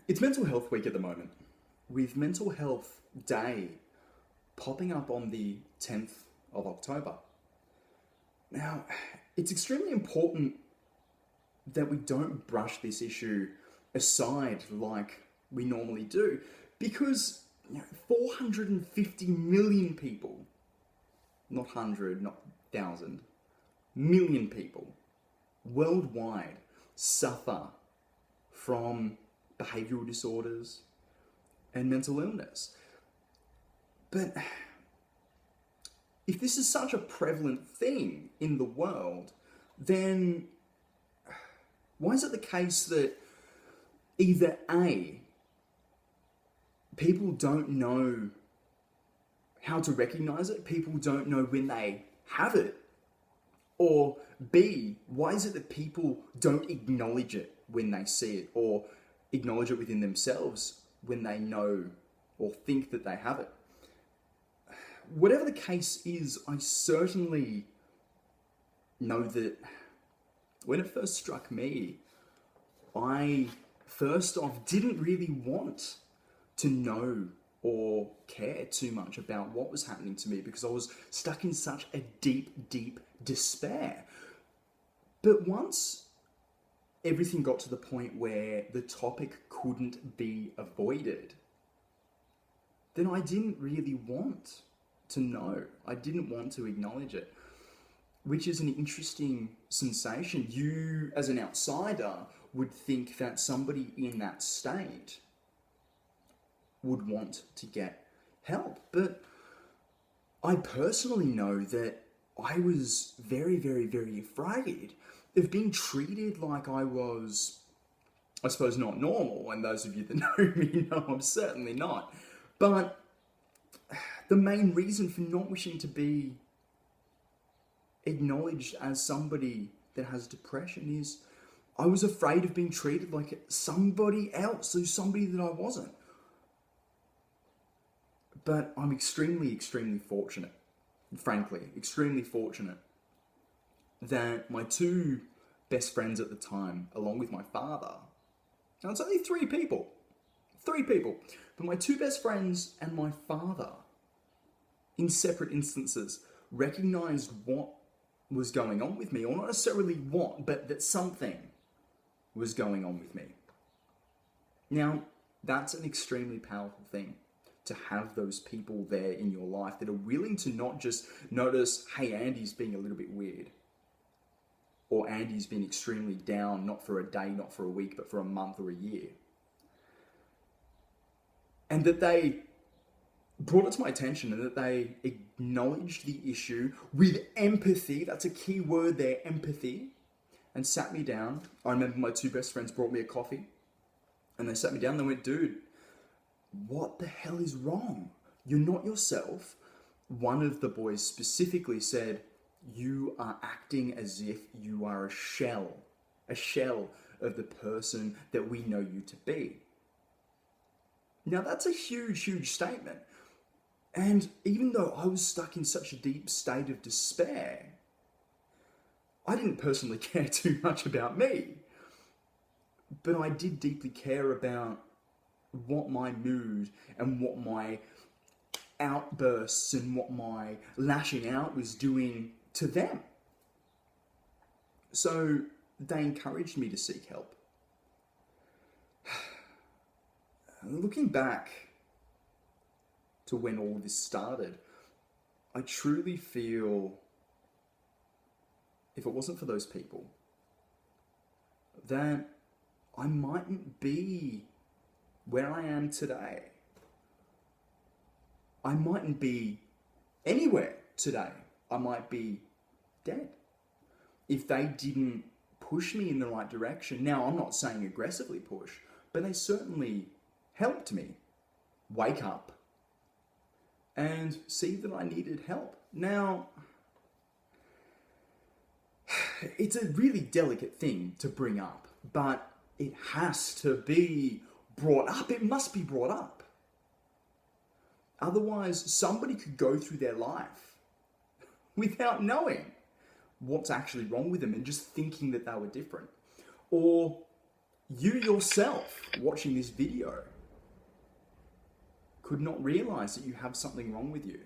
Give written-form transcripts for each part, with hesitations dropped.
It's Mental Health Week at the moment, with Mental Health Day popping up on the 10th of October. Now, it's extremely important that we don't brush this issue aside like we normally do, because 450 million people, not 100, not 1,000, million people worldwide suffer from behavioural disorders and mental illness. But if this is such a prevalent thing in the world, then why is it the case that either A, people don't know how to recognise it, people don't know when they have it, or B, why is it that people don't acknowledge it when they see it, or acknowledge it within themselves when they know or think that they have it? Whatever the case is, I certainly know that when it first struck me, I first off didn't really want to know or care too much about what was happening to me, because I was stuck in such a deep, deep despair. But once everything got to the point where the topic couldn't be avoided, then I didn't really want to know. I didn't want to acknowledge it, which is an interesting sensation. You, as an outsider, would think that somebody in that state would want to get help. But I personally know that I was very, very, very afraid of being treated like I was, I suppose, not normal. And those of you that know me know I'm certainly not. But the main reason for not wishing to be acknowledged as somebody that has depression is I was afraid of being treated like somebody else, so somebody that I wasn't. But I'm extremely, extremely fortunate, frankly, extremely fortunate that my two best friends at the time, along with my father, now it's only three people, but my two best friends and my father, in separate instances, recognized what was going on with me, or not necessarily what, but that something was going on with me. Now, that's an extremely powerful thing, to have those people there in your life that are willing to not just notice, hey, Andy's being a little bit weird, or Andy's been extremely down, not for a day, not for a week, but for a month or a year. And that they brought it to my attention, and that they acknowledged the issue with empathy. That's a key word there, empathy. And sat me down. I remember my two best friends brought me a coffee, and they sat me down and they went, dude, what the hell is wrong? You're not yourself. One of the boys specifically said, you are acting as if you are a shell of the person that we know you to be. Now that's a huge, huge statement. And even though I was stuck in such a deep state of despair, I didn't personally care too much about me. But I did deeply care about what my mood and what my outbursts and what my lashing out was doing to them. So they encouraged me to seek help. Looking back to when all this started, I truly feel if it wasn't for those people, that I mightn't be where I am today. I mightn't be anywhere today. I might be dead if they didn't push me in the right direction. Now, I'm not saying aggressively push, but they certainly helped me wake up and see that I needed help. Now, it's a really delicate thing to bring up, but it has to be brought up. It must be brought up. Otherwise, somebody could go through their life without knowing what's actually wrong with them and just thinking that they were different. Or You yourself, watching this video, could not realize that you have something wrong with you.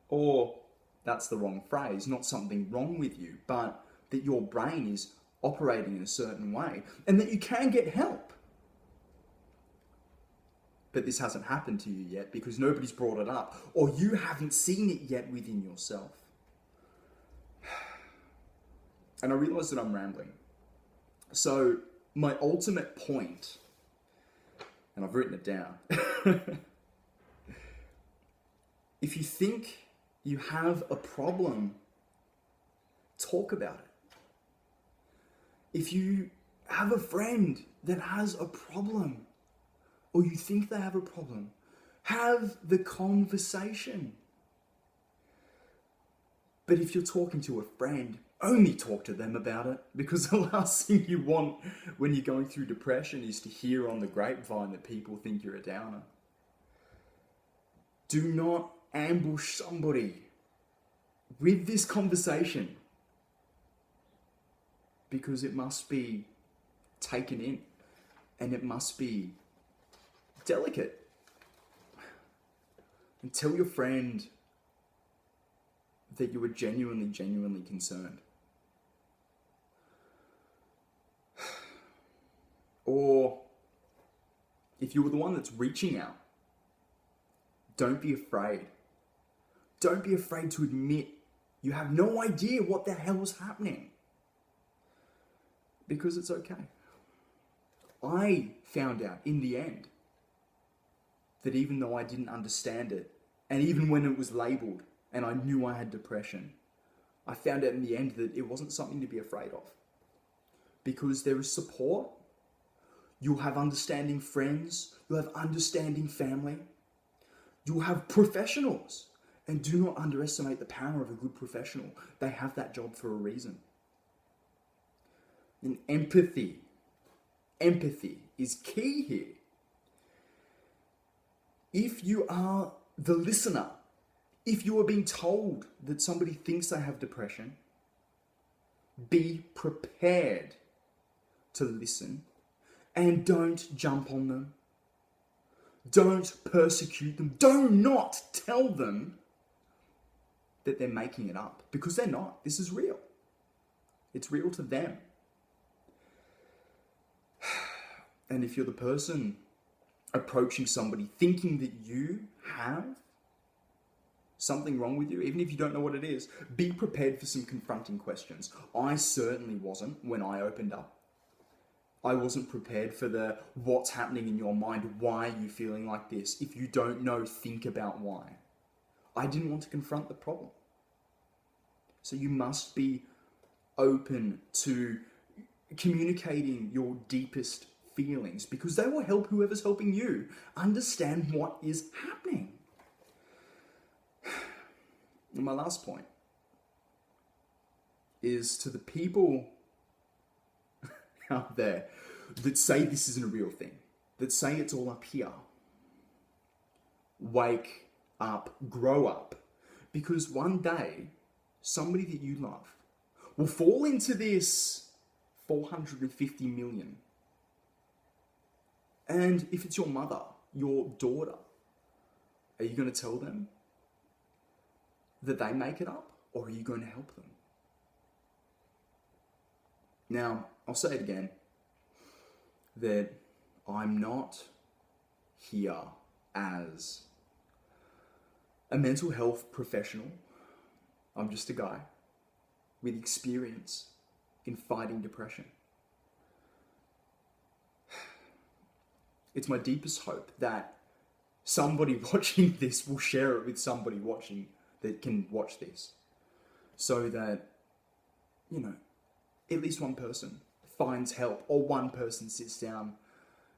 Or, that's the wrong phrase, not something wrong with you, but that your brain is operating in a certain way and that you can get help. But this hasn't happened to you yet because nobody's brought it up, or you haven't seen it yet within yourself. And I realize that I'm rambling. So my ultimate point, and I've written it down, if you think you have a problem, talk about it. If you have a friend that has a problem, or you think they have a problem, have the conversation. But if you're talking to a friend, only talk to them about it, because the last thing you want when you're going through depression is to hear on the grapevine that people think you're a downer. Do not ambush somebody with this conversation, because it must be taken in and it must be delicate. And tell your friend that you are genuinely concerned. Or if you were the one that's reaching out, don't be afraid. Don't be afraid to admit you have no idea what the hell is happening. Because it's okay. I found out in the end that even though I didn't understand it, and even when it was labeled and I knew I had depression, I found out in the end that it wasn't something to be afraid of. Because there is support. You'll have understanding friends. You'll have understanding family. You'll have professionals. And do not underestimate the power of a good professional. They have that job for a reason. And empathy. Empathy is key here. If you are the listener, if you are being told that somebody thinks they have depression, be prepared to listen and don't jump on them. Don't persecute them. Do not tell them that they're making it up, because they're not. This is real. It's real to them. And if you're the person approaching somebody thinking that you have something wrong with you, even if you don't know what it is, be prepared for some confronting questions. I certainly wasn't when I opened up. I wasn't prepared for the what's happening in your mind, why are you feeling like this? If you don't know, think about why. I didn't want to confront the problem. So you must be open to communicating your deepest feelings, because they will help whoever's helping you understand what is happening. And my last point is to the people out there that say this isn't a real thing, that say it's all up here. Wake up, grow up, because one day somebody that you love will fall into this 450 million. And if it's your mother, your daughter, are you going to tell them that they make it up, or are you going to help them? Now, I'll say it again, that I'm not here as a mental health professional. I'm just a guy with experience in fighting depression. It's my deepest hope that somebody watching this will share it with somebody watching that can watch this, so that, you know, at least one person finds help, or one person sits down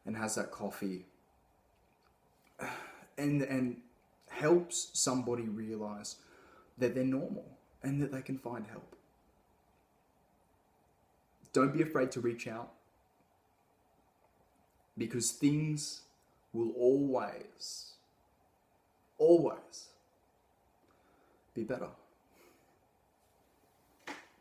and has that coffee and helps somebody realize that they're normal and that they can find help. Don't be afraid to reach out, because things will always be better.